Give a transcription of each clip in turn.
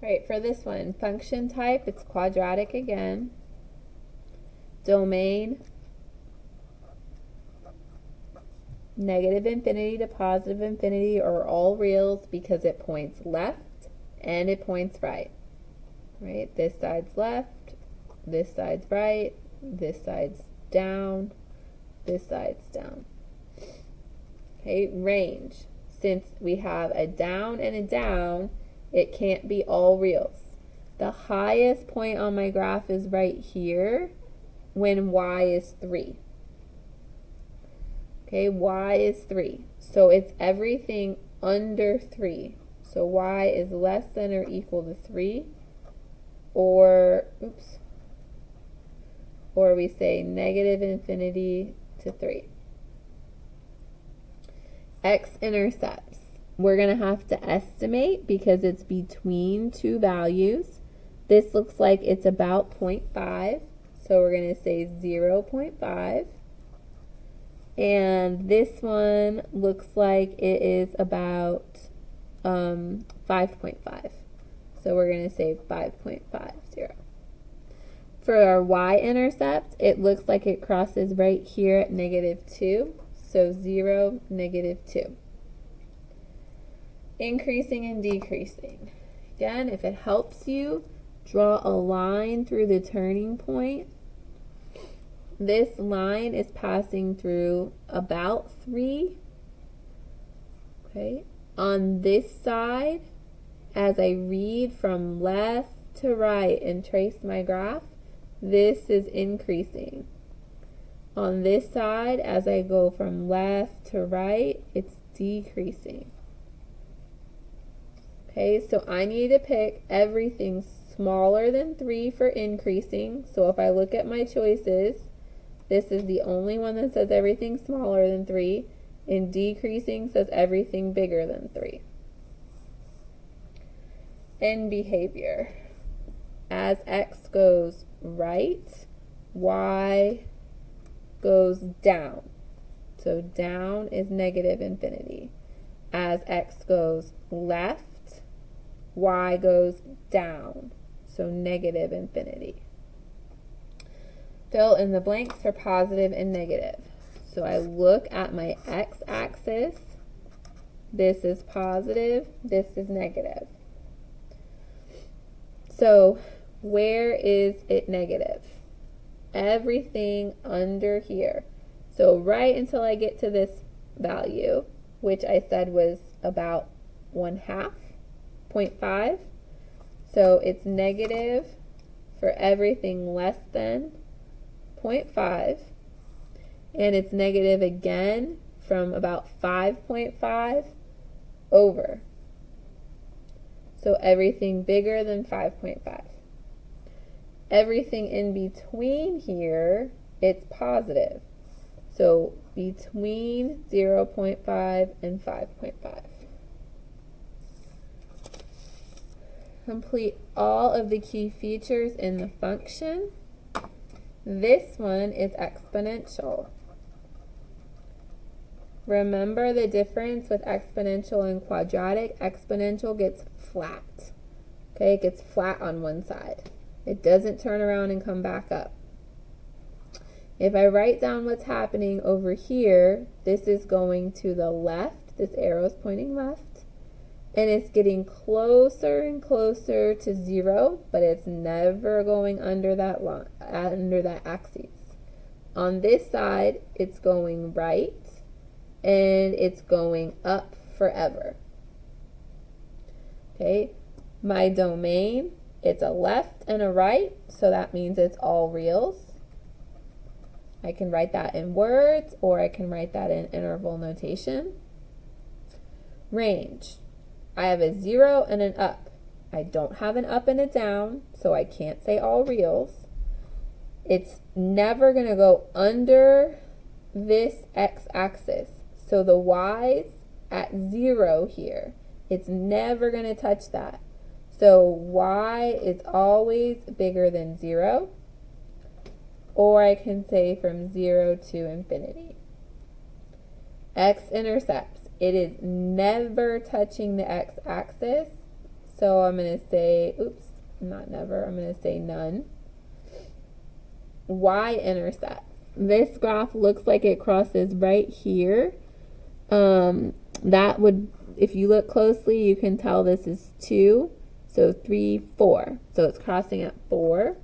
All right, for this one, function type, it's quadratic again. Domain, negative infinity to positive infinity are all reals because it points left and it points right. Right? This side's left, this side's right, this side's down, this side's down. Okay, range. Since we have a down and a down, it can't be all reals. The highest point on my graph is right here when y is 3. Okay, y is 3. So it's everything under 3. So y is less than or equal to 3. Or we say negative infinity to 3. X-intercepts. We're going to have to estimate because it's between two values. This looks like it's about 0.5. So we're going to say 0.5. And this one looks like it is about 5.5. So we're going to say 5.50. For our y-intercept, it looks like it crosses right here at -2. So 0, -2. Increasing and decreasing. Again, if it helps you, draw a line through the turning point. This line is passing through about 3. Okay. On this side, as I read from left to right and trace my graph, this is increasing. On this side, as I go from left to right, it's decreasing. Okay, so I need to pick everything smaller than 3 for increasing. So if I look at my choices, this is the only one that says everything smaller than 3, and decreasing says everything bigger than 3. In behavior, as x goes right, y goes down. So down is negative infinity. As x goes left, y goes down. So negative infinity. Fill in the blanks for positive and negative. So I look at my x-axis. This is positive, this is negative. So where is it negative? Everything under here. So right until I get to this value, which I said was about 1/2, 0.5. So it's negative for everything less than 0.5. And it's negative again from about 5.5 over. So everything bigger than 5.5. Everything in between here, it's positive. So between 0.5 and 5.5. Complete all of the key features in the function. This one is exponential. Remember the difference with exponential and quadratic. Exponential gets flat. Okay, it gets flat on one side. It doesn't turn around and come back up. If I write down what's happening over here, this is going to the left. This arrow is pointing left. And it's getting closer and closer to 0, but it's never going under that line, under that axis. On this side, it's going right, and it's going up forever. Okay, my domain, it's a left and a right, so that means it's all reals. I can write that in words, or I can write that in interval notation. Range. I have a 0 and an up. I don't have an up and a down, so I can't say all reals. It's never going to go under this x-axis. So the y's at 0 here, it's never going to touch that. So y is always bigger than 0. Or I can say from 0 to infinity. X-intercepts. It is never touching the x-axis, So I'm going to say, oops, not never, I'm going to say none. Y-intercept. This graph looks like it crosses right here. That would, if you look closely, you can tell this is 2. So 3, 4. So it's crossing at 4.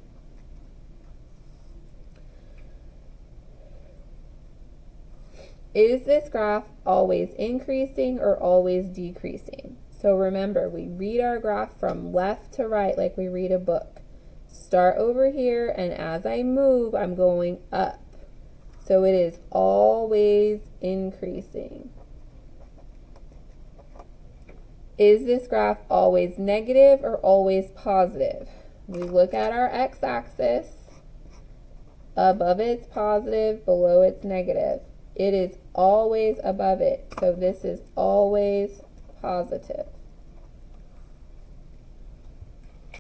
Is this graph always increasing or always decreasing? So remember, we read our graph from left to right like we read a book. Start over here, and as I move, I'm going up. So it is always increasing. Is this graph always negative or always positive? We look at our x-axis. Above it's positive, below it's negative. It is always above it, so this is always positive.